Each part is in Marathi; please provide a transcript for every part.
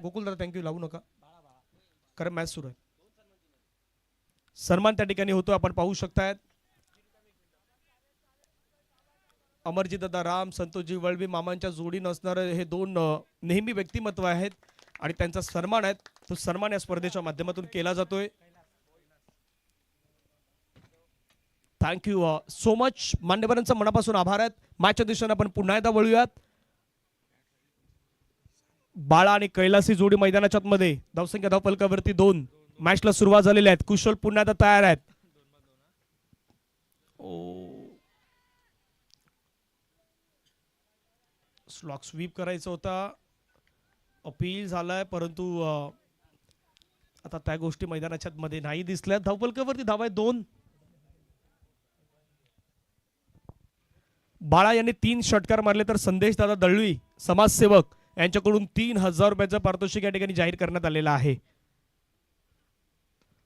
गोकुल दादा थँक्यू, लावू नका कारण मॅच सुरू आहे. सन्मान त्या ठिकाणी होतो, आपण पाहू शकताय. अमरजीत दादा राम, संतोषजी वळवी मामांच्या जोडी नसणारे हे दोन नेहमी व्यक्तिमत्व आहेत आणि त्यांचा सन्मान आहे. तो सन्मान या स्पर्धेच्या माध्यमातून केला जातोय. Thank you so much. मान्यवरांचा मनापासून आभार आहेत. मॅचच्या दिशेने आपण पुन्हा एकदा वळूयात. बाळा आणि कैलासी जोडी मैदानाच्या मध्ये धावसंख्या धावफलकावरती 2. मॅचला सुरुवात झालेली आहे. कुशल पुन्हा एकदा तयार आहेत. स्लॉक स्वीप करायचा होता, अपील झालाय, परंतु आता त्या गोष्टी मैदानाच्या मध्ये नाही दिसल्या. धावफलकावरती धावा आहे 2. बाळा यांनी 3 षटकार मारले तर संदेश दादा दळवी समाजसेवक यांच्याकडून 3000 रुपयाचं पारितोषिक या ठिकाणी जाहीर करण्यात आलेलं आहे.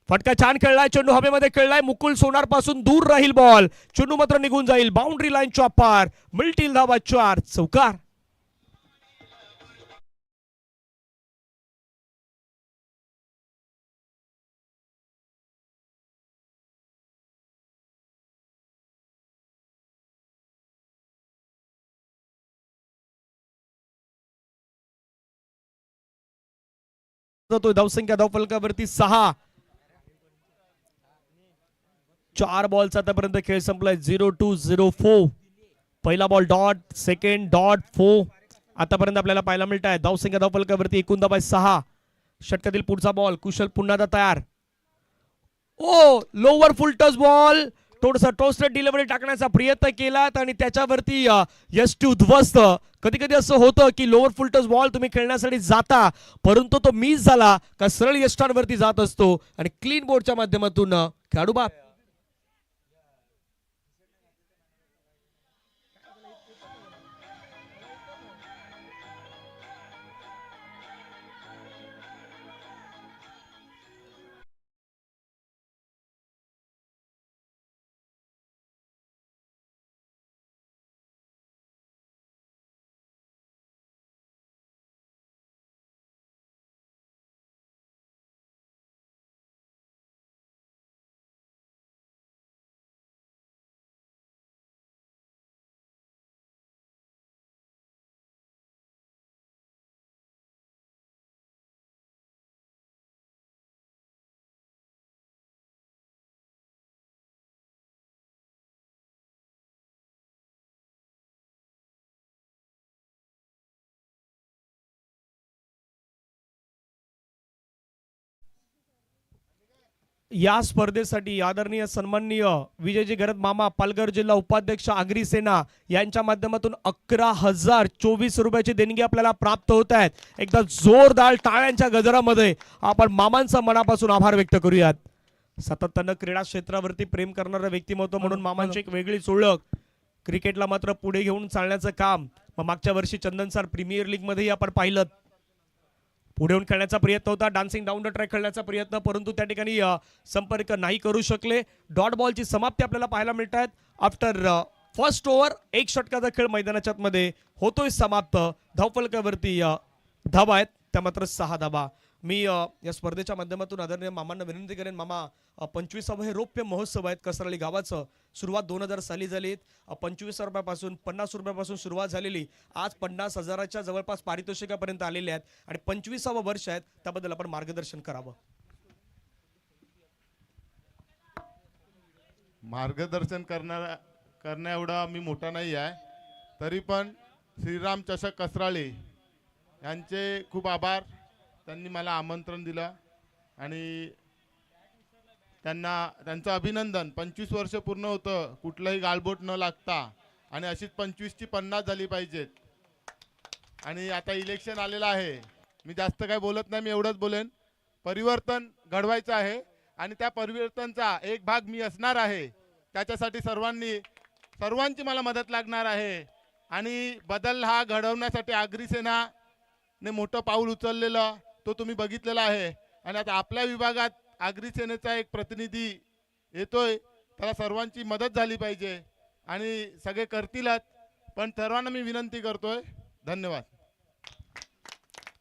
फटका छान खेळलाय, चेंडू हवेमध्ये खेळलाय, मुकुल सोनार पासून दूर राहील बॉल, चेंडू मात्र निघून जाईल. बाउंड्री लाईनच्या पार, मिळतील धावा 4. चौकार. धावसंख्या धावफलकावरती 6. 4 बॉलचा आतापर्यंत खेळ संपलाय. 0-2-0-4. पहिला बॉल डॉट, सेकंड डॉट, 4 आतापर्यंत आपल्याला पाहायला मिळत आहे. धावसंख्या धावफलकावरती एकूण धावा 6. षटकातील पुढचा बॉल, कुशल पुन्हा तयार. ओ लोवर फुल टच बॉल, थोडासा टोस्टेड डिलिव्हरी टाकण्याचा प्रयत्न केला आणि त्याच्यावरती यष्टी उद्ध्वस्त. कधी कधी असं होतं की लोअर फुल टच बॉल तुम्ही खेळण्यासाठी जाता, परंतु तो मिस झाला का सरळ यष्टांवरती जात असतो आणि क्लीन बोर्डच्या माध्यमातून खेळाडू बाद. या स्पर्धेसाठी आदरणीय सन्माननीय विजयजी गरज मामा, पालघर जिल्हा उपाध्यक्ष आगरी सेना यांच्या माध्यमातून 11,024 रुपयाची देणगी आपल्याला प्राप्त होत आहेत. एकदा जोरदार टाळ्यांच्या गजरामध्ये आपण मामांचा मनापासून आभार व्यक्त करूयात. सातत्यानं क्रीडा क्षेत्रावरती प्रेम करणारा व्यक्तिमत्व म्हणून मामांची एक वेगळीच ओळख. क्रिकेटला मात्र पुढे घेऊन चालण्याचं काम मागच्या वर्षी चंदनसार प्रीमियर लीग मध्येही आपण पाहिलं. पुढे येऊन खेळण्याचा प्रयत्न होता, डान्सिंग डाऊन द ट्रॅक खेळण्याचा प्रयत्न, परंतु त्या ठिकाणी संपर्क नाही करू शकले. डॉट बॉलची समाप्ती आपल्याला पाहायला मिळत आहेत. आफ्टर फर्स्ट ओव्हर 1 षटकाचा खेळ मैदानाच्या मध्ये होतोय समाप्त. धावफलकावरती धावा आहेत त्या मात्र 6 धावा. मी या स्पर्धेच्या माध्यमातून आदरणीय मामांना विनंती करेन, मामा 25वे हे रौप्य महोत्सव आहेत कसराळी गावाचं. सुरुवात 2000 साली झाली. 25 रुपयापासून 50 रुपयापासून सुरुवात झालेली, आज 50,000च्या जवळपास पारितोषिकापर्यंत आलेले आहेत आणि 25वे वर्ष आहेत. त्याबद्दल आपण मार्गदर्शन करावं. मार्गदर्शन करण्या एवढा मी मोठा नाही आहे, तरी पण श्रीराम चषक कसराळी यांचे खूप आभार. त्यांनी मला आमंत्रण दिलं आणि त्यांचं अभिनंदन. 25 वर्ष पूर्ण होतं कुठलंही गालबोट न लागता आणि अशीच 25ची 50 झाली पाहिजेत. आणि आता इलेक्शन आलेलं आहे, मी जास्त काय बोलत नाही, मी एवढंच बोलेन, परिवर्तन घडवायचं आहे आणि त्या परिवर्तनाचा एक भाग मी असणार आहे. त्याच्यासाठी सर्वांची मला मदत लागणार आहे आणि बदल हा घडवण्यासाठी आगरी सेनाने मोठं पाऊल उचललेलं तो तुम्ही बघितलेला आहे. आणि आता आपल्या विभागात आगरी सेनेचा एक प्रतिनिधी येतोय, त्याला सर्वांची मदत झाली पाहिजे आणि सगळे करतीलच, पण सर्वांना मी विनंती करतोय. धन्यवाद.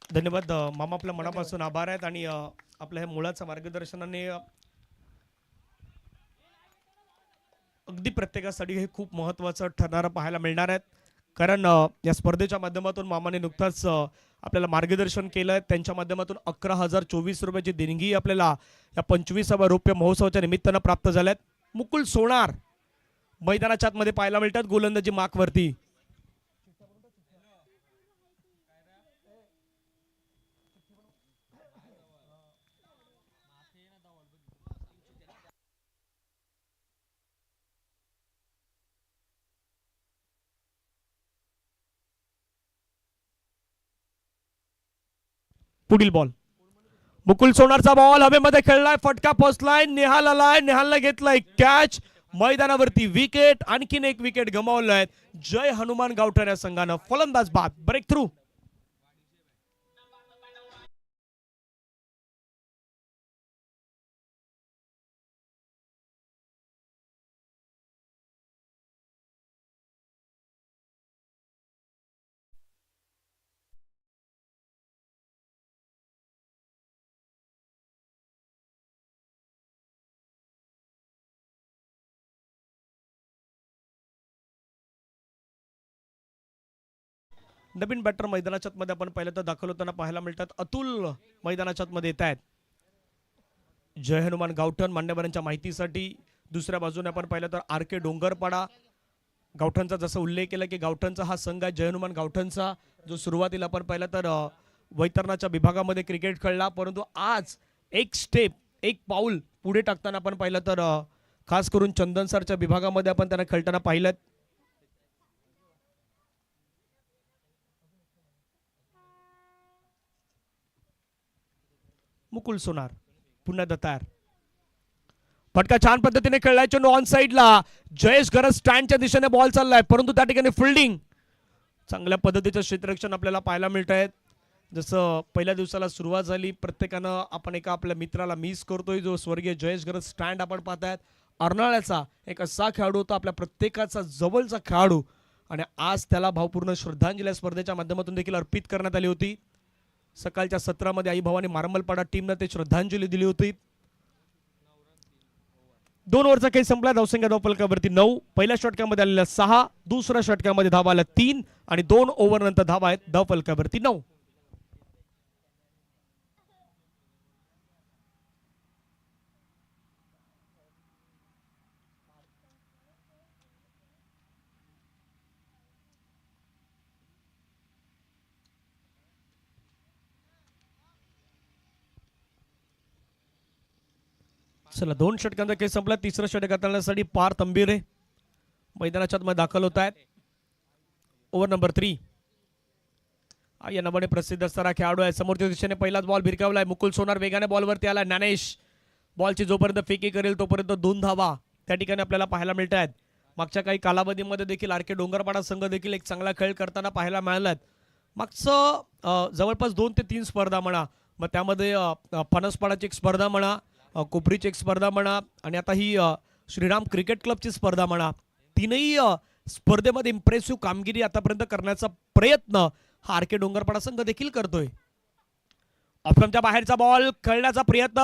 धन्यवाद मामा, आपल्या मनापासून आभार आहेत. आणि आपल्या ह्या मुलाच्या मार्गदर्शनाने अगदी प्रत्येकासाठी हे खूप महत्त्वाचं ठरणारं पाहायला मिळणार आहेत. कारण या स्पर्धेच्या माध्यमातून मामाने नुकताच आपल्याला मार्गदर्शन केलं आहे. त्यांच्या माध्यमातून 11,024 रुपयाची देणगी आपल्याला या 25व्या रौप्य महोत्सवाच्या निमित्तानं प्राप्त झाल्यात. मुकुल सोनार मैदानाच्या आतमध्ये पाहायला मिळतात गोलंदाजी मार्कवरती. पुढील बॉल मुकुल सोनारचा बॉल हवेमध्ये खेळलाय, फटका पोचलाय, निहाल आलाय, निहालनं घेतलाय कॅच. मैदानावरती विकेट, आणखीन एक विकेट गमावलाय जय हनुमान गावठण या संघानं. फलंदाज बाद, ब्रेक थ्रू. नवीन बॅटर मैदानाच्या मध्ये आपण पाहिलं तर दाखल होताना पाहायला मिळतात. अतुल मैदानाच्या मध्ये येत आहेत. जय हनुमान गावठण मान्यवरांच्या माहितीसाठी दुसऱ्या बाजूने आपण पाहिलं तर आर के डोंगरपाडा गावठणचा जसं उल्लेख केला की गावठणचा हा संघ आहे. जय हनुमान गावठणचा जो सुरुवातीला आपण पाहिलं तर वैतरणाच्या विभागामध्ये क्रिकेट खेळला, परंतु आज एक स्टेप एक पाऊल पुढे टाकताना आपण पाहिलं तर खास करून चंदनसरच्या विभागामध्ये आपण त्यांना खेळताना पाहिलं. मुकुल सोनार पुन्हा तयार, फटका छान पद्धतीने खेळलाय चेंडू ऑन साइडला. जयेश गरज स्टँडच्या दिशेने बॉल चाललाय, परंतु त्या ठिकाणी फिल्डिंग चांगल्या पद्धतीचं क्षेत्ररक्षण आपल्याला पाहायला मिळत आहे. जसं पहिल्या दिवसाला सुरुवात झाली, प्रत्येकानं आपण एका आपल्या मित्राला मिस करतोय जो स्वर्गीय जयेश गरज स्टँड आपण पाहतायत. अर्नाळ्याचा एक असा खेळाडू होता, आपल्या प्रत्येकाचा जवळचा खेळाडू, आणि आज त्याला भावपूर्ण श्रद्धांजली स्पर्धेच्या माध्यमातून देखील अर्पित करण्यात आली होती. सकाळच्या सत्रामध्ये आई भवानी मार्मलपाडा टीमने ते श्रद्धांजली दिली होती. 2 ओव्हरचा काही संपला. धावसंख्या धावफलकावरती 9. पहिल्या षटकामध्ये आलेल्या 6, दुसऱ्या षटकामध्ये धावा आल्या 3 आणि 2 ओव्हर नंतर धावा आहेत धावफलकावरती 9. चला 2 षटकांचा खेळ संपला. तिसरं षटक आणण्यासाठी पार तंबीरे मैदानाच्या आतमध्ये दाखल होत आहेत. Over number 3. या नावाने प्रसिद्ध असणारा खेळाडू आहे. समोरच्या दिशेने पहिलाच बॉल भिरकावलाय. मुकुल सोनार वेगाने बॉलवरती आला. ज्ञानेश बॉलची जोपर्यंत फेकी करेल तोपर्यंत 2 धावा त्या ठिकाणी आपल्याला पाहायला मिळत आहेत. मागच्या काही कालावधीमध्ये देखील आर के डोंगरपाडा संघ देखील एक चांगला खेळ करताना पाहायला मिळाला. मागचं जवळपास 2 ते 3 स्पर्धा म्हणा, मग त्यामध्ये फणसपाडाची एक स्पर्धा म्हणा, कोपरीची एक स्पर्धा म्हणा, आणि आता ही श्रीराम क्रिकेट क्लबची स्पर्धा म्हणा, तीनही स्पर्धेमध्ये इम्प्रेसिव्ह कामगिरी आतापर्यंत करण्याचा प्रयत्न हा आर के डोंगरपाडा संघ देखील करतोय. ऑफस्टंपच्या बाहेरचा बॉल खेळण्याचा प्रयत्न,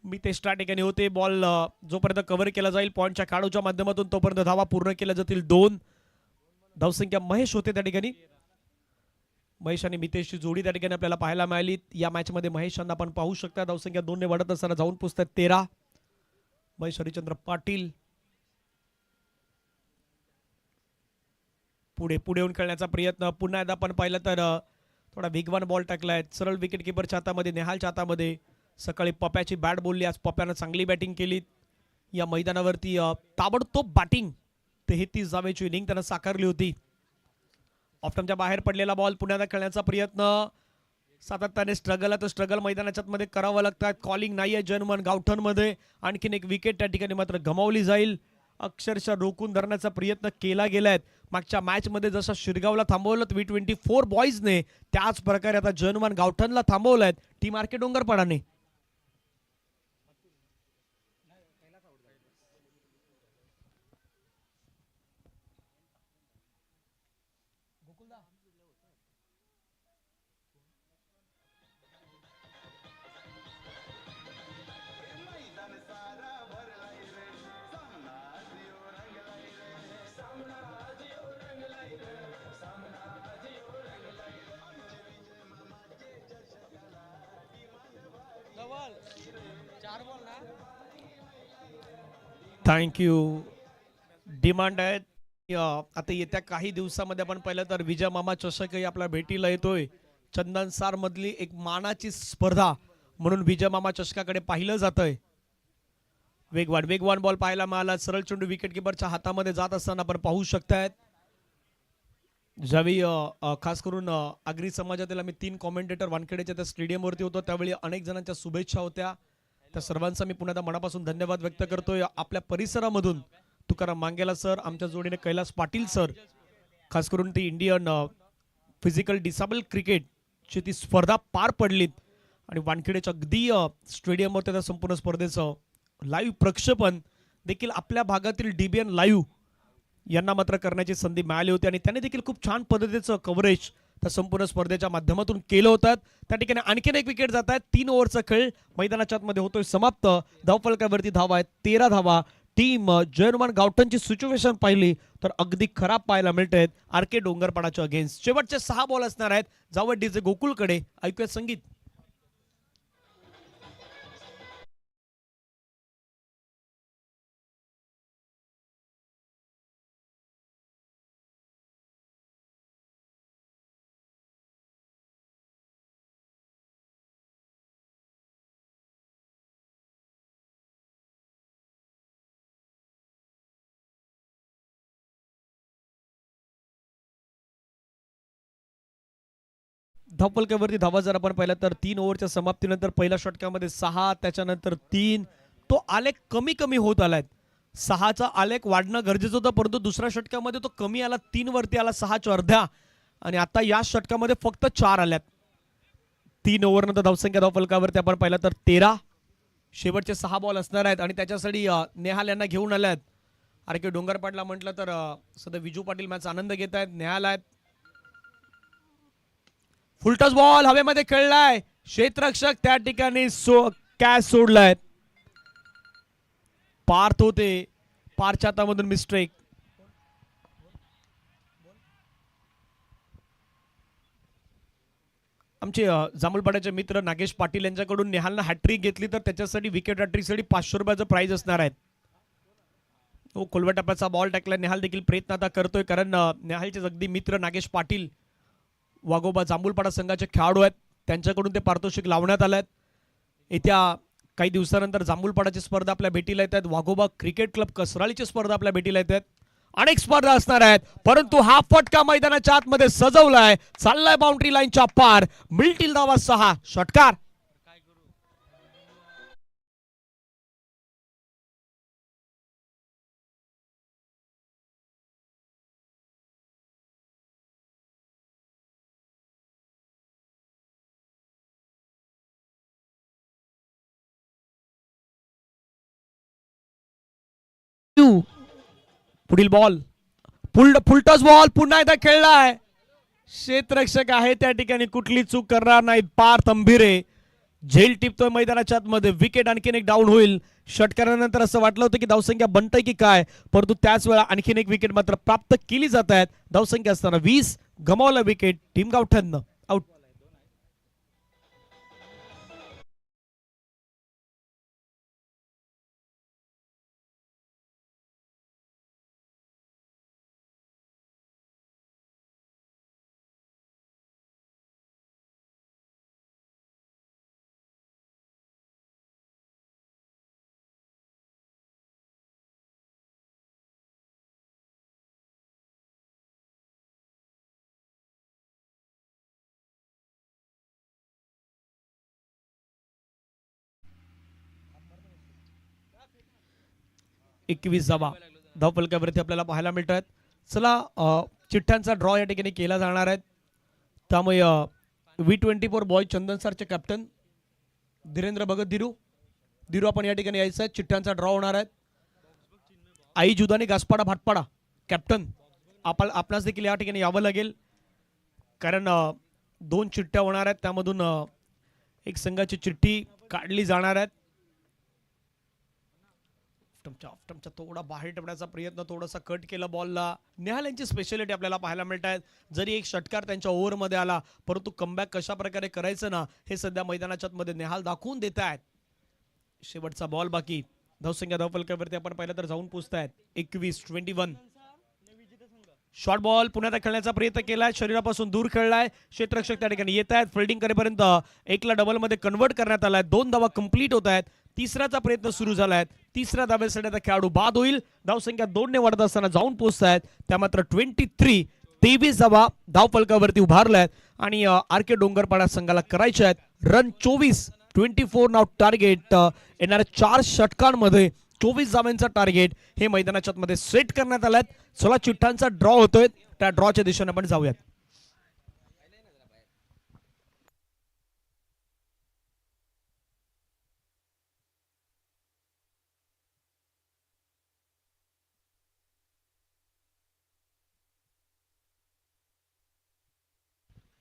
मी ते ठिकाणी होते. बॉल जोपर्यंत कव्हर केला जाईल पॉईंटच्या खेळाडूच्या माध्यमातून तोपर्यंत धावा पूर्ण केल्या जातील 2. धावसंख्या महेश होते त्या ठिकाणी. महेश आणि मितेशची जोडी त्या ठिकाणी आपल्याला पाहायला मिळाली. या मॅच मध्ये महेश यांना आपण पाहू शकता. धावसंख्या 2 ने वाढत असताना जाऊन पोहोचतात 13. महेश हरिचंद्र पाटील पुढे पुढे येऊन खेळण्याचा प्रयत्न. पुन्हा एकदा आपण पाहिलं तर थोडा वेगवान बॉल टाकलाय. सरळ विकेट किपरच्या हातामध्ये, नेहालच्या हातामध्ये. सकाळी पप्याची बॅट बोलली, आज पप्यानं चांगली बॅटिंग केली. या मैदानावरती ताबडतोब बॅटिंग 33 धावेची इनिंग त्यानं साकारली होती. ऑफस्टंपच्या बाहेर पडलेला बॉल पुन्हा खेळण्याचा प्रयत्न. सातत्याने स्ट्रगल आहे, तर स्ट्रगल मैदानाच्या मध्ये करावं लागतात. कॉलिंग नाही आहे जय हनुमान गावठण मध्ये. आणखीन एक विकेट त्या ठिकाणी मात्र गमावली जाईल. अक्षरशः रोखून धरण्याचा प्रयत्न केला गेलाय. मागच्या मॅच मध्ये जसं शिरगावला थांबवलं T24 बॉईजने, त्याच प्रकारे आता जय हनुमान गावठणला थांबवलंय टीम आर के डोंगरपाडाने. थँक्यू. डिमांड आहेत. आता येत्या काही दिवसामध्ये आपण पाहिलं तर विजय मामा चषकही आपल्या भेटीला येतोय. चंदनसार मधली एक मानाची स्पर्धा म्हणून विजय मामा चषकाकडे पाहिलं जातंय. वेगवान बॉल पाहायला मिळाला. सरळ चेंडू विकेट किपरच्या हातामध्ये जात असताना आपण पाहू शकतायत. ज्यावेळी खास करून आगरी समाजातील आम्ही 3 कॉमेंटेटर वानखेडेच्या त्या स्टेडियमवरती होतो त्यावेळी अनेक जणांच्या शुभेच्छा होत्या. त्या सर्वांचा मी पुन्हा मनापासून धन्यवाद व्यक्त करतोय. आपल्या परिसरामधून तुकाराम मांगेला सर, आमच्या जोडीने कैलास पाटील सर, खास करून ती इंडियन फिजिकल डिसेबल क्रिकेटची ती स्पर्धा पार पडलीत आणि वानखेडेच्या अगदी स्टेडियमवर त्या संपूर्ण स्पर्धेचं लाईव्ह प्रक्षेपण देखील आपल्या भागातील डीबीएन लाईव्ह यांना मात्र करण्याची संधी मिळाली होती आणि त्यांनी देखील खूप छान पद्धतीचं कव्हरेज त्या संपूर्ण स्पर्धेच्या माध्यमातून केलं होतं. त्या ठिकाणी आणखीन एक विकेट जात आहेत. 3 ओव्हरचा खेळ मैदानाच्या आतमध्ये होतोय समाप्त. धावफलकावरती धावा आहेत 13 धावा. टीम जयनुमान गावठणची सिच्युएशन पाहिली तर अगदी खराब पाहायला मिळत आहेत आर के डोंगरपाडाच्या अगेन्स्ट. शेवटचे 6 बॉल असणार आहेत. जावं डीजे गोकुळकडे. ऐकूया संगीत. धावफलकावरती धावा जर आपण पाहिला तर 3 ओव्हरच्या समाप्तीनंतर पहिल्या षटकामध्ये 6, त्याच्यानंतर 3, तो आलेख कमी कमी होत आलाय. 6चा आलेख वाढणं गरजेचं होतं परंतु दुसऱ्या षटकामध्ये तो कमी आला. 3 वरती आला 6च्या अर्ध्या आणि आता या षटकामध्ये फक्त 4 आल्यात. 3 ओव्हर नंतर धावसंख्या धावफलकावरती आपण पाहिला तर 13. शेवटचे 6 बॉल असणार आहेत आणि त्याच्यासाठी नेहाल यांना घेऊन आल्यात. आर के डोंगरपाडला म्हटलं तर सध्या विजू पाटील मॅच आनंद घेत आहेत. नेहाल आहेत. फुलटॉस बॉल हवेमध्ये खेळलाय. क्षेत्ररक्षक त्या ठिकाणी कॅच सोडलाय. पार्थ होते. पारच्या हातामधून मिस्टेक. आमचे जांभूळपाड्याचे मित्र नागेश पाटील यांच्याकडून नेहालनं हॅट्रिक घेतली तर त्याच्यासाठी विकेट हॅट्रिकसाठी 500 रुपयाचं प्राइज असणार आहे. तो खोलव्या टप्प्याचा बॉल टाकला. नेहाल देखील प्रयत्न आता करतोय कारण नेहालचे अगदी मित्र नागेश पाटील वाघोबा जांभूळपाडा संघाचे खेळाडू आहेत. त्यांच्याकडून ते पारितोषिक लावण्यात आलं. येत्या काही दिवसानंतर जांभूळपाडाची स्पर्धा आपल्या भेटीला येत आहेत. वाघोबा क्रिकेट क्लब कसराळीची स्पर्धा आपल्या भेटीला येत आहेत. अनेक स्पर्धा असणार आहेत परंतु हा फटका मैदानाच्या आतमध्ये सजवलाय. चाललाय बाउंड्री लाईनच्या पार. मिळतील धावा 6. षटकार. पुढील बॉल फुलटॉस बॉल पुन्हा एकदा खेळलाय. क्षेत्ररक्षक आहे त्या ठिकाणी कुठली चूक करणार नाही. पार्थ अंभिरे झेल टिपतोय मैदानाच्या आतमध्ये. विकेट आणखीन एक डाऊन होईल. षटकारानंतर असं वाटलं होतं की धावसंख्या बनतंय की काय परंतु त्याच वेळा आणखीन एक विकेट मात्र प्राप्त केली जात आहेत. धावसंख्या असताना 20. गमावला विकेट. Team Gavthan out. एकवीस धावा धावफलकावरती आपल्याला पाहायला मिळत आहेत. चला चिठ्ठ्यांचा ड्रॉ या ठिकाणी केला जाणार आहे. त्यामुळे V24 बॉय चंदन सरचे कॅप्टन धीरेंद्र भगत धीरू आपण या ठिकाणी यायचं आहे. चिठ्ठ्यांचा ड्रॉ होणार आहे. आई जुदानी गासपाडा भाटपाडा कॅप्टन आपणास देखील या ठिकाणी यावं लागेल कारण 2 चिठ्ठ्या होणार आहेत. त्यामधून एक संघाची चिठ्ठी काढली जाणार आहे. थोडा बाहेर ठेवण्याचा प्रयत्न, थोडासा कट केला बॉलला. नेहाल यांची स्पेशालिटी आपल्याला पाहायला मिळत आहेत. जरी एक षटकार त्यांच्या ओव्हरमध्ये आला परंतु कमबॅक कशा प्रकारे करायचं ना हे सध्या मैदानाच्या आतमध्ये नेहाल दाखवून देत आहेत. शेवटचा बॉल बाकी. धावसंख्या धावफलकावरती आपण पाहिलं तर जाऊन पोहोचतायत 21-21. शॉर्ट बॉल पुन्हा खेळण्याचा प्रयत्न केलाय, शरीरापासून दूर खेळलाय, क्षेत्ररक्षक त्या ठिकाणी येत आहेत, फिल्डिंग करेपर्यंत एकला डबल मध्ये कन्वर्ट करण्यात आलाय. 2 धावा कंप्लीट होत आहेत. तिसऱ्याचा प्रयत्न सुरू झालाय. तिसऱ्या धावेसाठी आता खेळाडू बाद होईल. धावसंख्या 2 ने वाढत असताना जाऊन पोहोचतायत. त्या मात्र 23 धावा धावफलकावरती उभारल्यात आणि आर के डोंगरपाडा संघाला करायचे आहेत रन 24 नाव टार्गेट. येणाऱ्या 4 षटकांमध्ये 24 धावांचा टार्गेट हे मैदानाच्या मध्ये सेट करण्यात आलाय. चला चिठ्ठांचा ड्रॉ होतोय, त्या ड्रॉच्या दिशेने आपण जाऊयात.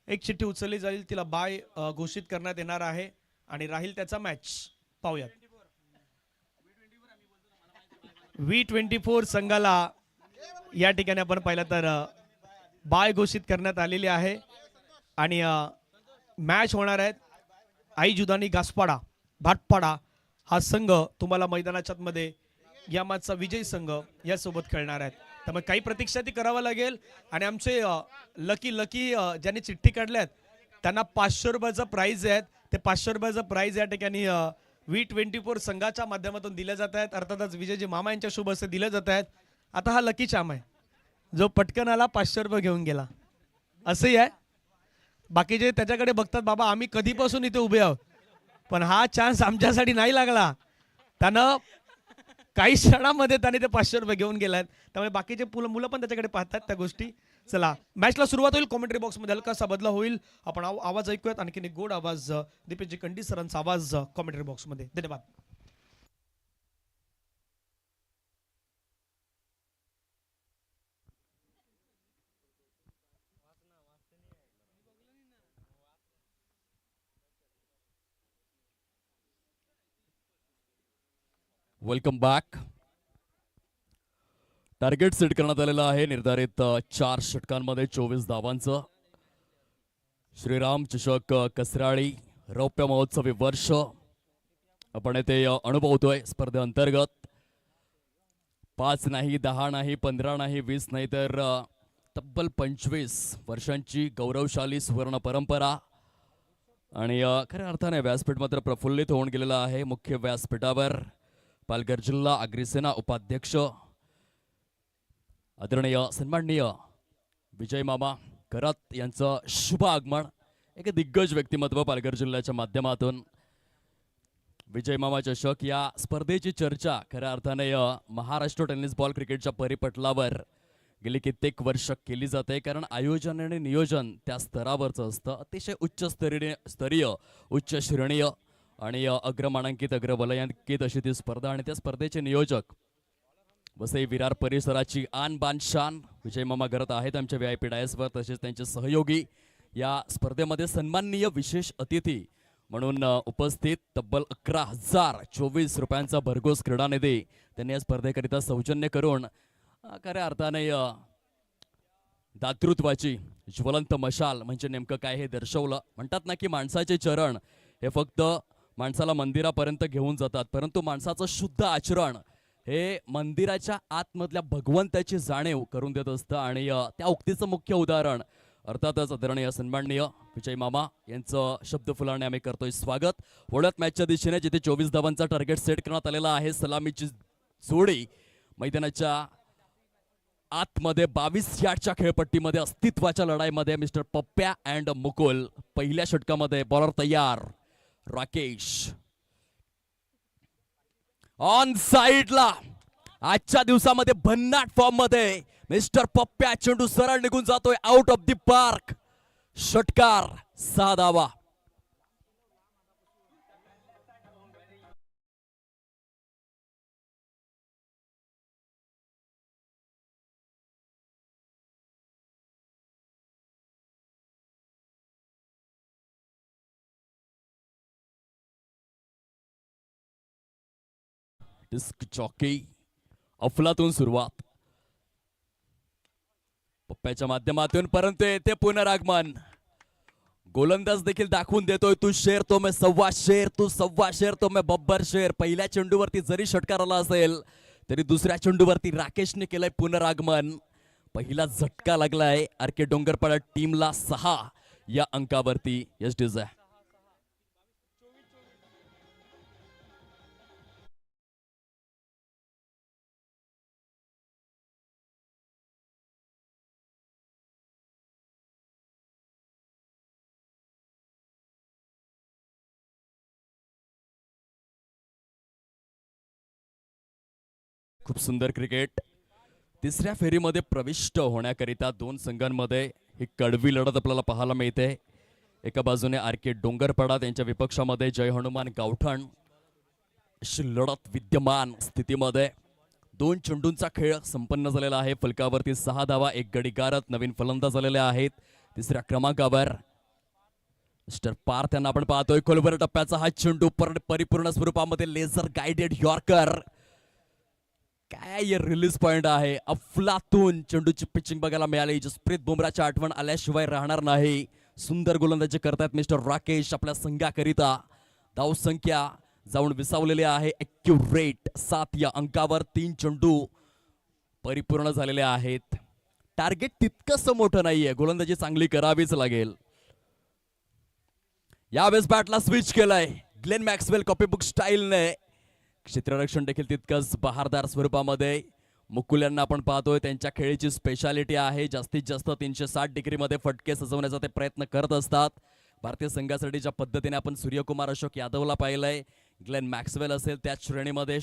एक चिठ्ठी उचलली जाईल, तिला बाय घोषित करण्यात येणार आहे आणि राहील त्याचा मॅच. पाहूयात. V24 संघाला या ठिकाणी आपण पाहिलं तर बाय घोषित करण्यात आलेली आहे आणि मॅच होणार आहेत. आई जुदानी गासपाडा भाटपाडा हा संघ तुम्हाला मैदानाच्या मध्ये या मॅचचा विजयी संघ यासोबत खेळणार आहेत. त्यामुळे काही प्रतीक्षा ती करावं लागेल आणि आमचे लकी ज्यांनी चिठ्ठी काढल्यात त्यांना 500 रुपयाचं प्राइज आहे. ते 500 रुपयाचं प्राइज या ठिकाणी V24 संघाच्या माध्यमातून दिले जात आहेत. अर्थातच विजयजी मामा यांच्या शुभ हस्ते दिले जात आहेत. आता हा लकी चाम आहे जो पटकन आला 500 रुपये घेऊन गेला, असंही आहे. बाकीचे त्याच्याकडे बघतात, बाबा आम्ही कधीपासून इथे उभे आहोत, पण हा चान्स आमच्यासाठी नाही लागला. त्यानं काही क्षणामध्ये त्याने ते 500 रुपये घेऊन गेलात. त्यामुळे बाकीचे मुलं पण त्याच्याकडे पाहतात त्या गोष्टी. चला मॅचला सुरुवात होईल. कॉमेंट्री बॉक्स मध्ये हलकासा बदला होईल. आपण आवाज ऐकूयात, आणखीन एक गोड आवाज दीपेशजी कंडी सरांचा आवाज कॉमेंट्री बॉक्स मध्ये. धन्यवाद. Welcome back. टार्गेट सेट करण्यात आलेलं आहे निर्धारित 4 षटकांमध्ये 24 धावांचं. श्रीराम चषक कसराळी रौप्य महोत्सवी वर्ष आपण येथे अनुभवतोय. स्पर्धेअंतर्गत 5 नाही, 10 नाही, 15 नाही, 20 नाही तर तब्बल 25 वर्षांची गौरवशाली सुवर्ण परंपरा आणि खऱ्या अर्थाने व्यासपीठ मात्र प्रफुल्लित होऊन गेलेलं आहे. मुख्य व्यासपीठावर पालघर जिल्हा अग्रिसेना उपाध्यक्ष आदरणीय सन्माननीय विजय मामा करत यांचं शुभ आगमन. एक दिग्गज व्यक्तिमत्व पालघर जिल्ह्याच्या माध्यमातून विजय मामा चषक या स्पर्धेची चर्चा खऱ्या अर्थाने महाराष्ट्र टेनिस बॉल क्रिकेटच्या परिपटलावर गेली कित्येक वर्ष केली जाते. कारण आयोजन आणि नियोजन त्या स्तरावरचं असतं. अतिशय स्तरीय उच्च श्रेणीय आणि अग्रमानांकित अग्रवलयांकित अशी ती स्पर्धा आणि त्या स्पर्धेचे नियोजक वसई विरार परिसराची आन बान शान विजय मामा करत आहेत आमच्या VIP डायसवर. तसेच त्यांचे सहयोगी या स्पर्धेमध्ये सन्माननीय विशेष अतिथी म्हणून उपस्थित. तब्बल 11,024 रुपयांचा भरघोस क्रीडा निधी त्यांनी या स्पर्धेकरिता सौजन्य करून खऱ्या अर्थाने दातृत्वाची ज्वलंत मशाल म्हणजे नेमकं काय हे दर्शवलं. म्हणतात ना की माणसाचे चरण हे फक्त माणसाला मंदिरापर्यंत घेऊन जातात, परंतु माणसाचं शुद्ध आचरण हे मंदिराच्या आतमधल्या भगवंताची जाणीव करून देत असतं. आणि त्या उक्तीचं मुख्य उदाहरण अर्थातच आदरणीय सन्माननीय विजय मामा यांचं शब्दफुलाने आम्ही करतोय स्वागत. वळत मॅचच्या दिशेने जिथे 24 धावांचा टार्गेट सेट करण्यात आलेला आहे. सलामीची जोडी मैदानाच्या आतमध्ये 22 यार्डच्या खेळपट्टीमध्ये अस्तित्वाच्या लढाईमध्ये मिस्टर पप्प्या अँड मुकुल. पहिल्या षटकामध्ये बॉलर तयार राकेश ऑन साइडला. आजच्या दिवसामध्ये भन्नाट फॉर्म मध्ये मिस्टर पप्प्या. चेंडू सरळ निघून जातोय आउट ऑफ द पार्क. षटकार 6 धावा. डिस्क जॉकी अफलातून सुरुवात पप्प्याच्या माध्यमातून, परंतु येथे पुनरागमन. गोलंदाज देखील दाखवून देतोय, तू शेर तो मैं सव्वा शेर, तू सव्वा शेर तो मैं बब्बर शेर. पहिल्या चेंडूवरती जरी षटकार आला असेल तरी दुसऱ्या चेंडूवरती राकेशने केलंय पुनरागमन. पहिला झटका लागलाय आर के डोंगरपाडा टीमला 6 या अंकावरती. यस डिझाय. खूप सुंदर क्रिकेट. तिसऱ्या फेरीमध्ये प्रविष्ट होण्याकरिता दोन संघांमध्ये ही कडवी लढत आपल्याला पाहायला मिळते. एका बाजूने आर के डोंगरपाडा, त्यांच्या विपक्षामध्ये जय हनुमान गावठण अशी लढत विद्यमान स्थितीमध्ये. 2 चेंडूंचा खेळ संपन्न झालेला आहे. फलकावरती 6 धावा, 1 गडी गारत. नवीन फलंदाज झालेले आहेत तिसऱ्या क्रमांकावर. मिस्टर पार त्यांना आपण पाहतोय. खोलवर टप्प्याचा हा चेंडू परिपूर्ण स्वरूपामध्ये लेझर गाइडेड यॉर्कर. काय रिलीज पॉइंट आहे. अफलातून चेंडूची पिचिंग बघायला मिळाली. जसप्रीत बुमराची आठवण आल्याशिवाय राहणार नाही. सुंदर गोलंदाजी करतायत मिस्टर राकेश आपल्या संघाकरिता. धाव संख्या जाऊन विसावलेली आहे. ॲक्युरेट 7 या अंकावर. 3 चेंडू परिपूर्ण झालेले आहेत. टार्गेट तितकंसं मोठं नाहीये. गोलंदाजी चांगली करावीच लागेल. यावेळेस बॅटला स्विच केलाय ग्लेन मॅक्सवेल कॉपीबुक स्टाईलने. क्षेत्ररक्षण देखील तितकंच बहारदार स्वरूपामध्ये. मुकुल यांना आपण पाहतोय. त्यांच्या खेळीची स्पेशालिटी आहे जास्तीत जास्त 360 डिग्रीमध्ये फटके सजवण्याचा ते प्रयत्न करत असतात. भारतीय संघासाठी ज्या पद्धतीने आपण सूर्यकुमार अशोक यादवला पाहिलंय, ग्लेन मॅक्सवेल असेल त्याच श्रेणीमध्ये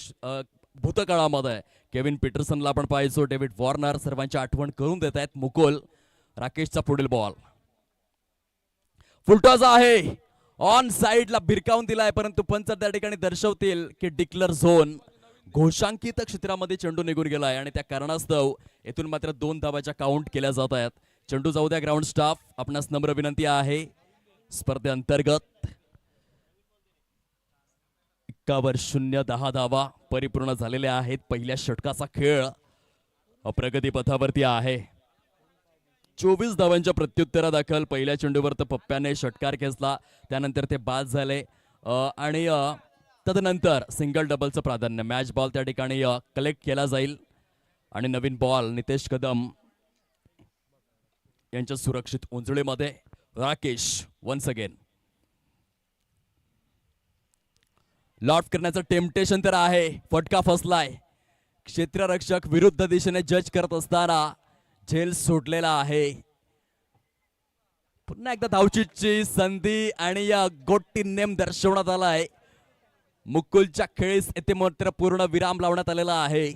भूतकाळामध्ये केविन पीटरसनला आपण पाहायचो, डेव्हिड वॉर्नर, सर्वांची आठवण करून देत आहेत मुकुल. राकेशचा पुढील बॉल फुलटॉस आहे. ऑन साइडला भिरकावून दिलाय, परंतु पंच त्या ठिकाणी दर्शवतील की डिक्लर झोन. घोषांकित क्षेत्रामध्ये चेंडू निघून गेलाय आणि त्या कारणास्तव येथून मात्र 2 धावाच्या काउंट केल्या जात आहेत. चेंडू जाऊ द्या ग्राउंड स्टाफ. आपणास नम्र विनंती आहे. स्पर्धेअंतर्गत 51-0 10 धावा परिपूर्ण झालेल्या आहेत. पहिल्या षटकाचा खेळ प्रगती पथावरती आहे. 24 धावांच्या प्रत्युत्तरादाखल पहिल्या चेंडूवर तर पप्प्याने षटकार खेचला, त्यानंतर ते बाद झाले आणि तदनंतर सिंगल डबलचं प्राधान्य. मॅच बॉल त्या ठिकाणी कलेक्ट केला जाईल आणि नवीन बॉल नितेश कदम यांच्या सुरक्षित उंजळीमध्ये. Rakesh once again. लॉफ्ट करण्याचं टेम्पटेशन तर आहे. फटका फसलाय. क्षेत्ररक्षक विरुद्ध दिशेने जज करत असताना झेल सोडलेला आहे. पुन्हा एकदा धावचीची संधी आणि या गोटी नेम दर्शवण्यात आलाय. मुकुलच्या खेळीस येथे मात्र पूर्ण विराम लावण्यात आलेला आहे.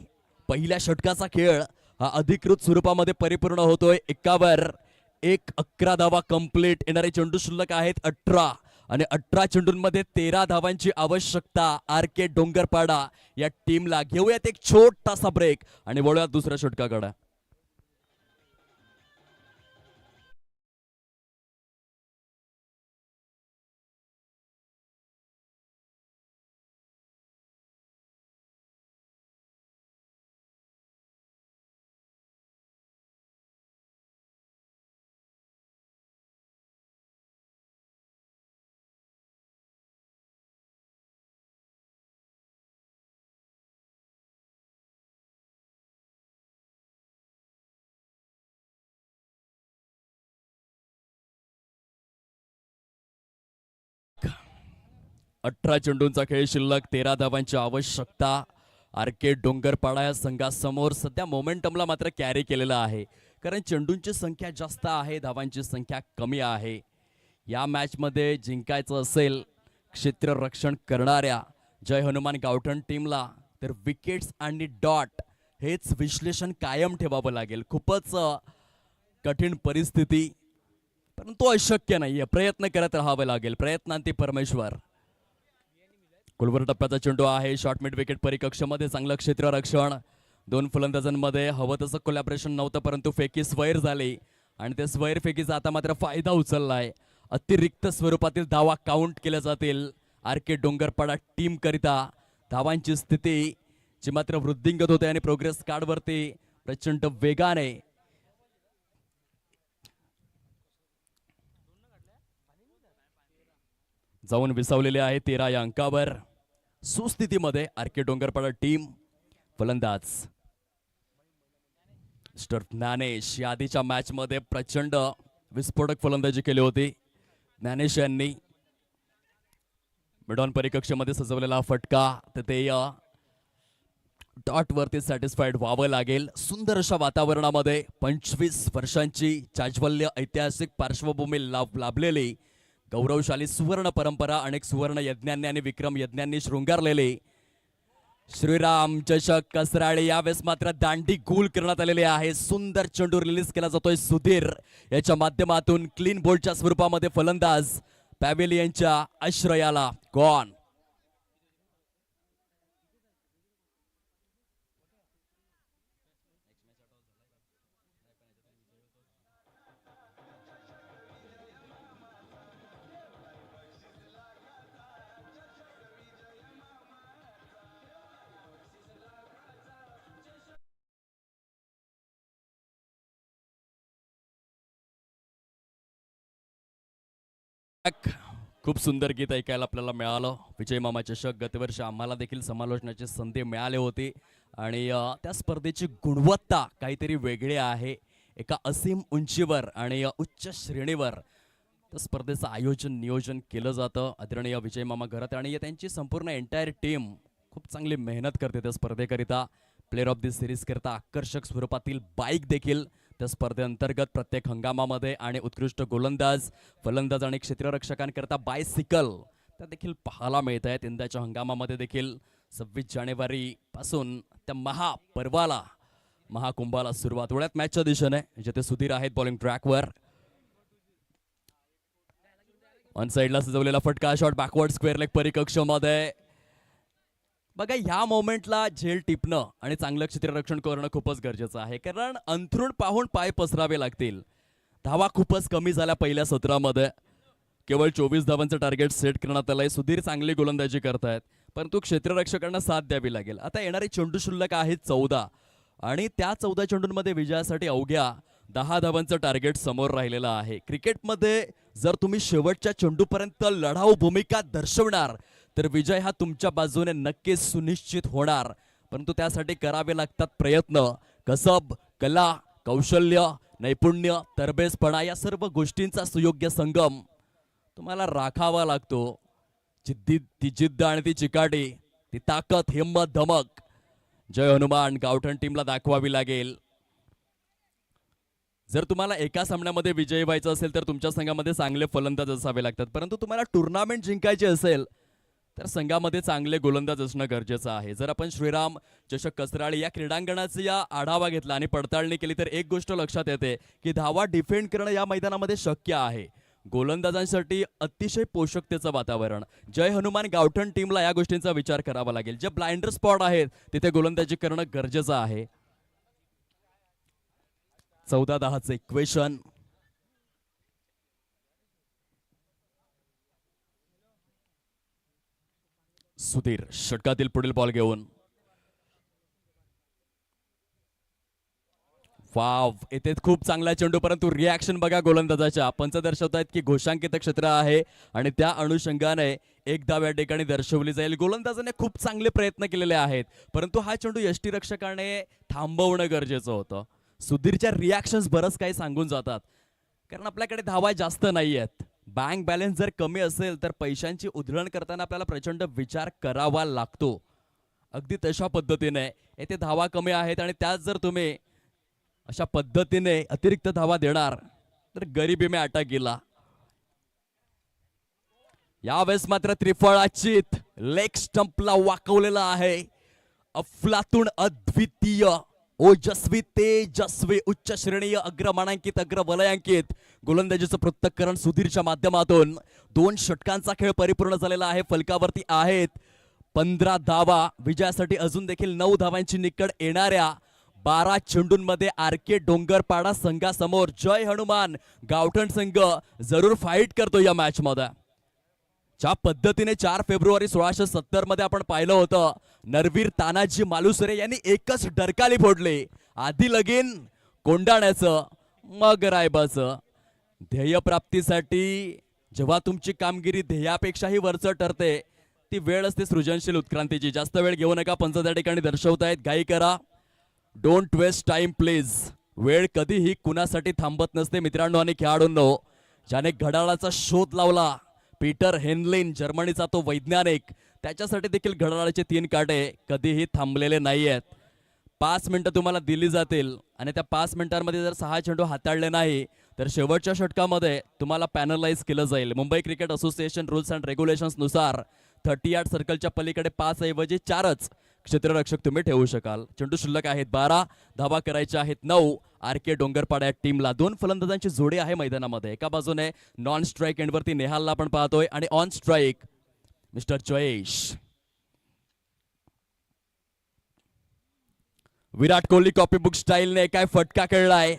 पहिल्या षटकाचा खेळ हा अधिकृत स्वरूपामध्ये परिपूर्ण होतोय. 11 धावा कंप्लीट. येणारे चेंडू शिल्लक आहेत 18 आणि 18 चेंडूंमध्ये 13 धावांची आवश्यकता आर के डोंगरपाडा या टीमला. घेऊयात एक छोटासा ब्रेक आणि वळूयात दुसऱ्या षटकाकडे. अठरा चेंडूंचा खेळ शिल्लक. 13 धावांची आवश्यकता. आर के डोंगरपाडा या संघासमोर सध्या मोमेंटमला मात्र कॅरी केलेला आहे, कारण चेंडूंची संख्या जास्त आहे, धावांची संख्या कमी आहे. या मॅच मध्ये जिंकायचं असेल क्षेत्ररक्षण करणाऱ्या जय हनुमान गावठण टीमला, तर विकेट्स आणि डॉट हेच विश्लेषण कायम ठेवावं लागेल. खूपच कठीण परिस्थिती, परंतु अशक्य नाहीये. प्रयत्न करत राहावे लागेल. प्रयत्नांती परमेश्वर. कुलवर टप्प्याचा चेंडू आहे. शॉर्ट मिड विकेट परिकक्षामध्ये चांगलं क्षेत्ररक्षण. 2 फलंदाजांमध्ये हवं तसं कोलॅबरेशन नव्हतं, परंतु फेकी स्वैर झाली आणि ते स्वैर फेकीचा आता मात्र फायदा उचललाय. अतिरिक्त स्वरूपातील धावा काउंट केल्या जातील आर के डोंगरपाडा टीम करिता. धावांची स्थिती जी मात्र वृद्धिंगत होते आणि प्रोग्रेस कार्डवरती प्रचंड वेगाने जाऊन विसावलेले आहे 13 या अंकावर. सुस्थितीमध्ये आरके डोंगरपाडा टीम. फलंदाज मिस्टर ज्ञानेश या आधीच्या मॅच मध्ये प्रचंड विस्फोटक फलंदाजी केली होती. ज्ञानेश यांनी मिडॉन परिकक्षेमध्ये सजवलेला फटका ते डॉट वरती सॅटिस्फाईड व्हावं लागेल. सुंदर अशा वातावरणामध्ये 25 वर्षांची जाज्वल्य ऐतिहासिक पार्श्वभूमी लाभलेली गौरवशाली सुवर्ण परंपरा अनेक सुवर्ण यज्ञांनी आणि विक्रम यज्ञांनी शृंगारलेली श्रीराम चषक कसराळे यावेळेस मात्र दांडी गोल करण्यात आलेली आहे. सुंदर चेंडू रिलीज केला जातोय सुधीर याच्या माध्यमातून. क्लीन बोल्डच्या स्वरूपामध्ये फलंदाज पॅव्हेलियनच्या आश्रयाला गॉन. खूप सुंदर गीत ऐकायला आपल्याला मिळालं. विजय मामा चषक गतवर्षी आम्हाला देखील समालोचनाची संधी मिळाली होती आणि त्या स्पर्धेची गुणवत्ता काहीतरी वेगळी आहे. एका असीम उंचीवर आणि उच्च श्रेणीवर त्या स्पर्धेचं आयोजन नियोजन केलं जातं. आदरणीय विजय मामा घरात आणि त्यांची संपूर्ण एंटायर टीम खूप चांगली मेहनत करते त्या स्पर्धेकरिता. प्लेअर ऑफ द सिरीज करता आकर्षक स्वरूपातील बाईक देखील त्या स्पर्धेअंतर्गत प्रत्येक हंगामामध्ये आणि उत्कृष्ट गोलंदाज फलंदाज आणि क्षेत्ररक्षकांकरता बायसिकल त्या देखील पाहायला मिळत आहेत. यंदाच्या हंगामामध्ये देखील 26 जानेवारी पासून त्या महापर्वाला महाकुंभाला सुरुवात होण्यात मॅचच्या दिशेने जिथे सुधीर आहेत बॉलिंग ट्रॅकवर. ऑन साइडला सजवलेला फटका शॉट बॅकवर्ड स्क्वेअर लेग परिकक्षामध्ये. बघा ह्या मोमेंटला झेल टिपणं आणि चांगलं क्षेत्ररक्षण करणं खूपच गरजेचं आहे कारण अंथरूण पाहून पाय पसरावे लागतील. धावा खूपच कमी झाल्या पहिल्या सत्रामध्ये. केवळ 24 धावांचं टार्गेट सेट करण्यात आलंय. सुधीर चांगली गोलंदाजी करतायत परंतु क्षेत्ररक्षकांना साथ द्यावी लागेल. आता येणारे चेंडू शिल्लक आहेत 14 आणि त्या 14 चेंडूंमध्ये विजयासाठी अवघ्या 10 धावांचं टार्गेट समोर राहिलेलं आहे. क्रिकेटमध्ये जर तुम्ही शेवटच्या चेंडूपर्यंत लढाऊ भूमिका दर्शवणार तर विजय हा तुमच्या बाजूने नक्कीच सुनिश्चित होणार. परंतु त्यासाठी करावे लागतात प्रयत्न. कसब, कला, कौशल्य, नैपुण्य, तरबेजपणा या सर्व गोष्टींचा सुयोग्य संगम तुम्हाला राखावा लागतो. ती जिद्द आणि ती चिकाटी, ती ताकद, हिम्मत, धमक जय हनुमान गावठण टीमला दाखवावी लागेल. जर तुम्हाला एका सामन्यामध्ये विजयी व्हायचं असेल तर तुमच्या संघामध्ये चांगले फलंदाज असावे लागतात. परंतु तुम्हाला टुर्नामेंट जिंकायची असेल तर संघामध्ये चांगले गोलंदाज असणं गरजेचं आहे. जर आपण श्रीराम चषक कसराळे या क्रीडांगणाचा या आढावा घेतला आणि पडताळणी केली तर एक गोष्ट लक्षात येते की धावा डिफेंड करणं या मैदानामध्ये शक्य आहे. गोलंदाजांसाठी अतिशय पोषकतेचं वातावरण. जय हनुमान गावठण टीमला या गोष्टींचा विचार करावा लागेल. जे ब्लाइंडर स्पॉट आहेत तिथे गोलंदाजी करणं गरजेचं आहे. 14-10चं इक्वेशन. सुधीर षटकातील पुढील बॉल घेऊन. वाव, येथे खूप चांगला चेंडू परंतु रिॲक्शन बघा गोलंदाजाच्या. पंच दर्शवतायत की घोषांकित क्षेत्र आहे आणि त्या अनुषंगाने एक धाव या ठिकाणी दर्शवली जाईल. गोलंदाजाने खूप चांगले प्रयत्न केलेले आहेत परंतु हा चेंडू यष्टीरक्षकाने थांबवणं गरजेचं होतं. सुधीरच्या रिॲक्शन्स बरंच काही सांगून जातात कारण आपल्याकडे धावा जास्त नाही आहेत. बँक बॅलन्स जर कमी असेल तर पैशांची उधळण करताना आपल्याला प्रचंड विचार करावा लागतो. अगदी तशा पद्धतीने येथे धावा कमी आहेत आणि त्यात जर तुम्ही अशा पद्धतीने अतिरिक्त धावा देणार तर गरिबी में आटा गेला. यावेळेस मात्र त्रिफळाचीत लेग स्टंपला वाकवलेला आहे. अफलातून अद्वितीय ओजस्वी तेजस्वी उच्च श्रेणीय अग्रमानांकित अग्रवलयांकित गोलंदाजीचं पृथक्करण सुधीरच्या माध्यमातून 2 षटकांचा खेळ परिपूर्ण झालेला आहे. फलकावरती आहेत 15 धावा. विजयासाठी अजून देखील 9 धावांची निकड येणाऱ्या 12 चेंडूंमध्ये आरके डोंगरपाडा संघासमोर जय हनुमान गावठण संघ जरूर फाईट करतो या मॅच मध्ये. ज्या पद्धतीने 4 फेब्रुवारी 1670 मध्ये आपण पाहिलं होतं नरवीर तानाजी मालुसरे यांनी एकच डरकाली फोडले. आधी लगीन कोंडाण्याचं मग रायबाचं. ध्येयप्राप्तीसाठी जेव्हा तुमची कामगिरी ध्येयापेक्षाही वरचढ ठरते ती वेळ असते सृजनशील उत्क्रांतीची. जास्त वेळ घेऊ नका. पंच त्या ठिकाणी दर्शवतायत. घाई करा. Don't waste time please. वेळ कधीही कुणासाठी थांबत नसते मित्रांनो आणि खेळाडूंनो. ज्याने घड्याळाचा शोध लावला पीटर हेनलिन, जर्मनीचा तो वैज्ञानिक, त्याच्यासाठी देखील घड्याळाचे 3 काटे कधीही थांबलेले नाही आहेत. 5 मिनिटं तुम्हाला दिली जातील आणि त्या 5 मिनिटांमध्ये जर 6 चेंडू हाताळले नाही तर शेवटच्या षटकामध्ये तुम्हाला पॅनलाइज केलं जाईल. Mumbai cricket association rules and regulations नुसार 38 सर्कलच्या पलीकडे 5 ऐवजी 4च क्षेत्ररक्षक तुम्ही ठेवू शकाल. चेंडू शिल्लक आहेत 12, धावा करायच्या आहेत 9. आर.के. डोंगरपाडा या टीमला 2 फलंदाजांची जोडी आहे मैदानामध्ये. एका बाजूने नॉन स्ट्राईक एंडवरती नेहालला आपण पाहतोय आणि on strike mister Jayesh. Virat Kohli copybook स्टाईलने काय फटका खेळलाय.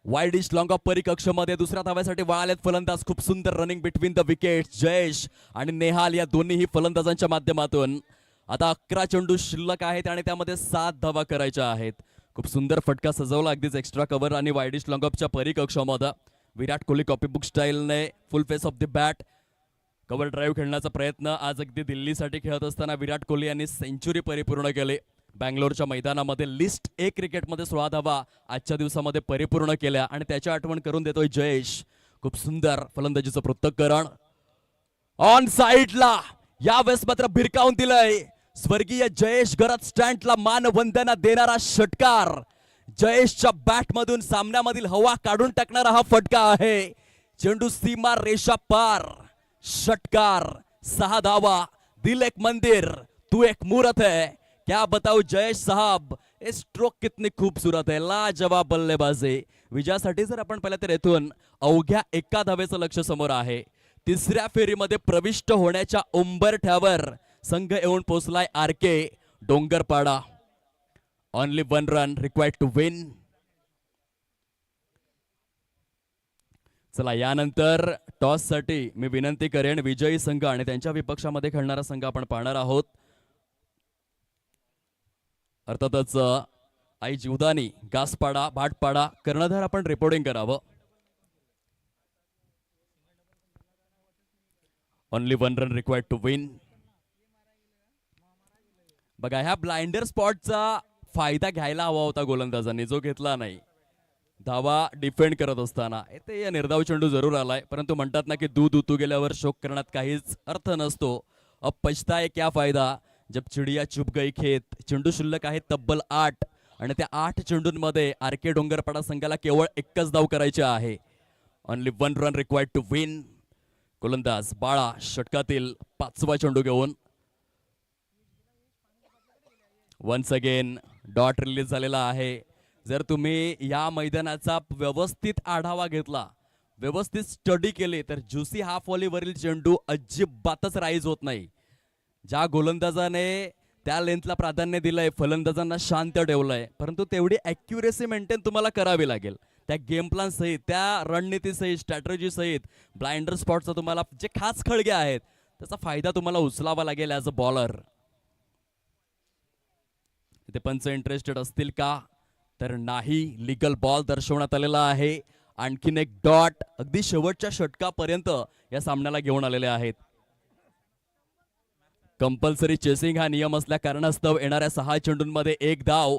वाईड इश लॉंग ऑफ परिकक्षमध्ये दुसऱ्या धाव्यासाठी वळालेत फलंदाज. खूप सुंदर running between the wicket. Jayesh आणि नेहाल या दोन्हीही फलंदाजांच्या माध्यमातून आता 11 चेंडू शिल्लक आहेत आणि त्यामध्ये 7 धावा करायच्या आहेत. खूप सुंदर फटका सजवला अगदीच एक्स्ट्रा कव्हर आणि वाईड इश लॉंग ऑफच्या परिकक्षामध्ये. विराट कोहली कॉपीबुक स्टाईलने फुल face of the bat cover drive खेळण्याचा प्रयत्न. आज अगदी दिल्लीसाठी खेळत असताना विराट कोहली यांनी सेंचुरी परिपूर्ण केली. बँगलोरच्या मैदानामध्ये लिस्ट 1 क्रिकेटमध्ये 16 धावा आजच्या दिवसामध्ये परिपूर्ण केल्या आणि त्याची आठवण करून देतोय जयेश. खूप सुंदर फलंदाजीचं पृथक्करण ऑन साईडला यावेळेस मात्र भिरकावून दिलंय. स्वर्गीय जयेश गरज स्टँडला मानवंदना देणारा षटकार. जयेशच्या बॅटमधून सामन्यामधील हवा काढून टाकणारा हा फटका आहे. चेंडू सीमा रेषा पार. षटकार 6 धावा. दिल एक मंदिर तू एक मूर्त है. क्या बताऊ जयेश साहब, हे स्ट्रोक कितनी खूबसूरत है. लाजवाब बल्लेबाजी. विजयासाठी जर आपण पाहिलं तर येथून अवघ्या 1 धावेचं लक्ष समोर आहे. 3ऱ्या फेरीमध्ये प्रविष्ट होण्याच्या उंबरठ्यावर संघ येऊन पोहोचलाय R K. Dongarpada. Only 1 run required to win. चला यानंतर टॉस साठी मी विनंती करेन विजयी संघ आणि त्यांच्या विपक्षामध्ये खेळणारा संघ आपण पाहणार आहोत. अर्थातच आई जीवदानी, गासपाडा, भाटपाडा, कर्णधार आपण रिपोर्टिंग करावं. Only 1 run required to win. बघा ह्या ब्लाइंडर स्पॉटचा फायदा घ्यायला हवा होता गोलंदाजांनी, जो घेतला नाही. धावा डिफेंड करत असताना ते या निर्धाव चेंडू जरूर आलाय, परंतु म्हणतात ना की दूध उतू गेल्यावर शोक करण्यात काहीच अर्थ नसतो. अब पछताए क्या फायदा जब चिडिया चुप गई खेत. चेंडू शिल्लक आहे तब्बल 8 आणि त्या 8 चेंडूंमध्ये आर.के. डोंगरपाडा संघाला केवळ 1च धाव करायची आहे. Only 1 run required to win. गोलंदाज बाळा षटकातील 5वा चेंडू घेऊन वन्स अगेन डॉट रिलीज झालेला आहे. जर तुम्ही या मैदानाचा व्यवस्थित आढावा घेतला, व्यवस्थित स्टडी केले तर ज्युसी हाफ व्हॉलीवरील चेंडू अजिबातच राईज होत नाही. ज्या गोलंदाजाने त्या लेंथला प्राधान्य दिलंय, फलंदाजांना शांत ठेवलंय, परंतु तेवढी ॲक्युरेसी मेंटेन तुम्हाला करावी लागेल. त्या गेम प्लॅन सहित, त्या रणनीती सहित, स्ट्रॅटेजी सहित ब्लाइंडर स्पॉटचा तुम्हाला जे खास खळगे आहेत त्याचा फायदा तुम्हाला उचलावा लागेल ॲज अ बॉलर. इथे पंच इंटरेस्टेड असतील का तर नाही. लीगल बॉल दर्शवण्यात आलेला आहे. आणखीन एक डॉट अगदी शेवटच्या षटकापर्यंत या सामन्याला घेऊन आलेले आहेत. कंपल्सरी चेसिंग हा नियम असल्या कारणास्तव येणाऱ्या 6 चेंडूंमध्ये 1 धाव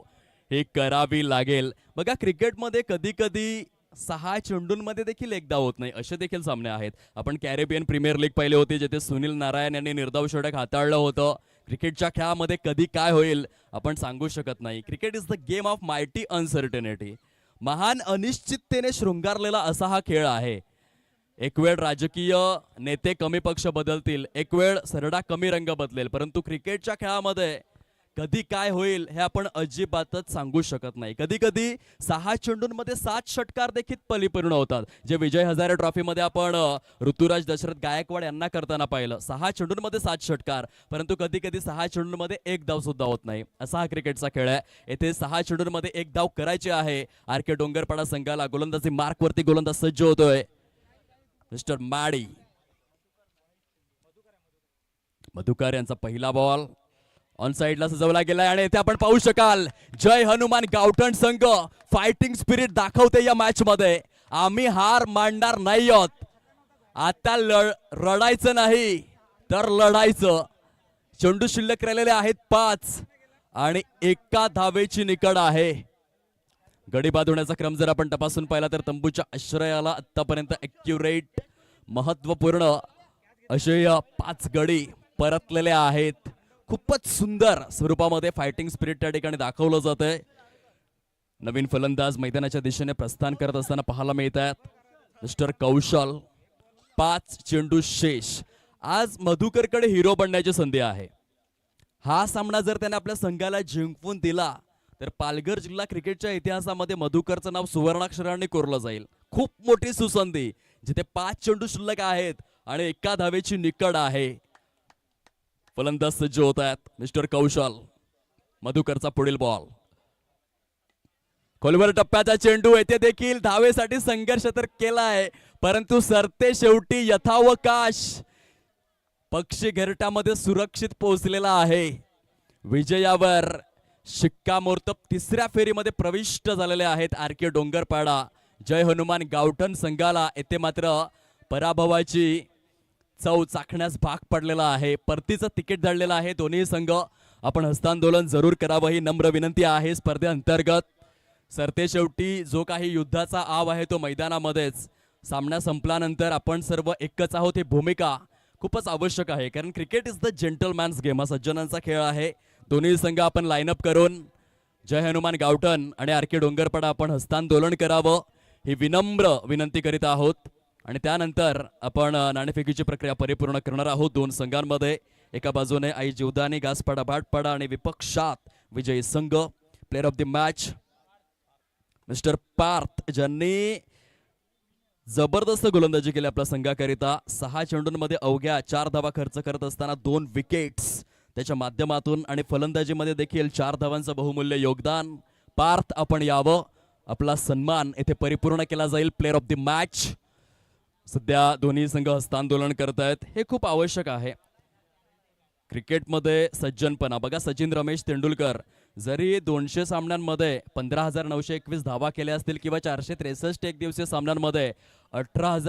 हे करावी लागेल. बघा क्रिकेटमध्ये कधी कधी 6 चेंडूंमध्ये देखील 1 धाव होत नाही, असे देखील सामने आहेत. आपण कॅरेबियन प्रीमियर लीग पाहिले होते, जिथे सुनील नारायण यांनी निर्धाव षटक हाताळलं होतं. क्रिकेटच्या खेळामध्ये कधी काय होईल आपण सांगू शकत नाही. Cricket is the game of mighty uncertainty. महान अनिश्चिततेने शृंगारलेला असा हा खेळ आहे. एक वेळ राजकीय नेते कमी पक्ष बदलतील, एक वेळ सरडा कमी रंग बदलेल, परंतु क्रिकेटच्या खेळामध्ये कधी काय होईल हे आपण अजिबातच सांगू शकत नाही. कधी कधी 6 चेंडूंमध्ये 7 षटकार देखील परिपूर्ण होतात, जे विजय हजारे ट्रॉफीमध्ये आपण ऋतुराज दशरथ गायकवाड यांना करताना पाहिलं. 6 चेंडूंमध्ये 7 षटकार, परंतु कधी कधी 6 चेंडूंमध्ये 1 धाव सुद्धा होत नाही. असा हा क्रिकेटचा खेळ आहे. येथे 6 चेंडूंमध्ये 1 धाव करायची आहे आर.के. डोंगरपाडा संघाला. गोलंदाजी मार्कवरती गोलंदाज सज्ज होतोय मिस्टर माडी. मधुकर यांचा पहिला बॉल ऑन साइडला सजवला गेलाय आणि इथे आपण पाहू शकाल जय हनुमान गावठण संघ फायटिंग स्पिरिट दाखवते या मॅच मध्ये. आम्ही हार मानणार नाही आहोत. आता रडायचं नाही तर लढायचं. चेंडू शिल्लक राहिलेले आहेत 5 आणि एका धावेची निकड आहे. गडी बाद होण्याचा क्रम जर आपण तपासून पाहिला तर तंबूच्या आश्रयाला आतापर्यंत ॲक्युरेट महत्वपूर्ण असे 5 गडी परतलेले आहेत. खूपच सुंदर स्वरूपामध्ये फायटिंग स्पिरिट त्या ठिकाणी दाखवलं जातंय. नवीन फलंदाज मैदानाच्या दिशेने प्रस्थान करत असताना पाहायला मिळत आहेत. मिस्टर कौशल. 5 चेंडू शेष. आज मधुकरकडे हिरो बनण्याची संधी आहे. हा सामना जर त्याने आपल्या संघाला जिंकवून दिला तर पालघर जिल्हा क्रिकेटच्या इतिहासामध्ये मधुकरचं नाव सुवर्णाक्षरांनी कोरलं जाईल. खूप मोठी सुसंधी जिथे 5 चेंडू शिल्लक आहेत आणि एका धावेची निकड आहे. फलंदाज सज्ज होत आहेत. मिस्टर कौशल. मधुकरचा पुढील बॉल. खोलवर टप्प्याचा चेंडू. येथे देखील धावेसाठी संघर्ष तर केलाय परंतु सरते शेवटी यथावकाश. पक्षी घरट्यामध्ये सुरक्षित पोहोचलेला आहे. विजयावर शिक्कामोर्तब 3ऱ्या फेरीमध्ये प्रविष्ट झालेले आहेत आर.के. डोंगरपाडा. जय हनुमान गावठण संघाला येथे मात्र पराभवाची चव चाखण्यास भाग पडलेला आहे. परतीचं तिकीट धाडलेलं आहे दोन्ही संघ. आपण हस्तांदोलन जरूर करावं ही नम्र विनंती आहे स्पर्धेअंतर्गत. सरते शेवटी जो काही युद्धाचा आव आहे तो मैदानामध्येच. सामना संपल्यानंतर आपण सर्व एकच आहोत ही भूमिका खूपच आवश्यक आहे कारण क्रिकेट इज द जेंटलमॅन्स गेम. हा सज्जनांचा खेळ आहे. दोन्ही संघ आपण लाईनअप करून जय हनुमान गावठण आणि आर.के. डोंगरपाडा आपण हस्तांदोलन करावं ही विनम्र विनंती करीत आहोत. आणि त्यानंतर आपण नाणेफेकीची प्रक्रिया परिपूर्ण करणार आहोत. 2 संघांमध्ये एका बाजूने आई जीवदानी घासपाडा भाटपाडा आणि विपक्षात विजयी संघ. Player of the match mister Parth ज्यांनी जबरदस्त गोलंदाजी केली आपल्या संघाकरिता. 6 चेंडूंमध्ये अवघ्या 4 धावा खर्च करत असताना 2 विकेट्स त्याच्या माध्यमातून आणि फलंदाजीमध्ये देखील 4 धावांचं बहुमूल्य योगदान. पार्थ आपण यावं. आपला सन्मान येथे परिपूर्ण केला जाईल. Player of the match. सध्या दोन्ही संघ हस्तांदोलन करत आहेत. हे खूप आवश्यक आहे क्रिकेटमध्ये सज्जनपणा. बघा सचिन रमेश तेंडुलकर जरी 200 सामन्यांमध्ये 15,921 धावा केल्या असतील किंवा 463 एक दिवसीय सामन्यांमध्ये 18,000